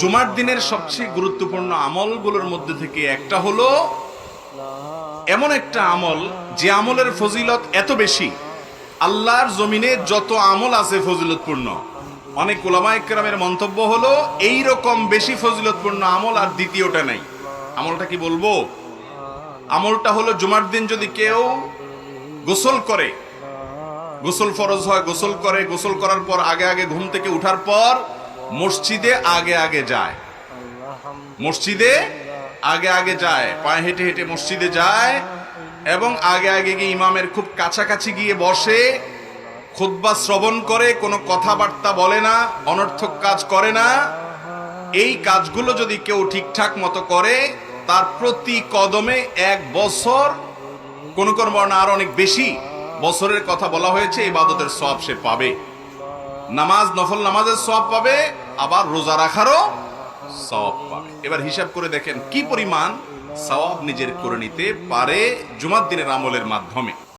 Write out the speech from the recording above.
জুমার দিনের সবচেয়ে গুরুত্বপূর্ণ আমলগুলোর মধ্যে থেকে একটা হলো এমন একটা আমল যে আমলের ফজিলত এত বেশি, আল্লাহর জমিনে যত আমল আছে ফজিলতপূর্ণ, অনেক উলামায়ে কেরামের মন্তব্য হলো এই রকম বেশি ফজিলতপূর্ণ আমল আর দ্বিতীয়টা নাই। আমলটা কি বলবো? আমলটা হলো জুমার দিন যদি কেউ গোসল করে, গোসল ফরজ হয়, গোসল করে, গোসল করার পর আগে আগে ঘুম থেকে উঠার পর মসজিদে আগে আগে যায়, মসজিদে আগে আগে যায়, পায়ে হেঁটে হেঁটে মসজিদে যায় এবং আগে আগে গিয়ে ইমামের খুব কাছাকাছি গিয়ে বসে খুতবা শ্রবণ করে, কোনো কথাবার্তা বলে না, অনর্থক কাজ করে না। এই কাজগুলো যদি কেউ ঠিকঠাক মতো করে তার প্রতি কদমে 1 বছর, কোন কোন বর্ণনা আরো অনেক বেশি বছরের কথা বলা হয়েছে, ইবাদতের সওয়াব সে পাবে। নামাজ, নফল নামাজের সওয়াব পাবে, আবার রোজা রাখারও সওয়াব পাবে। এবার হিসাব করে দেখেন কি পরিমাণ সওয়াব নিজের করে নিতে পারে জুমার দিনের আমলের মাধ্যমে।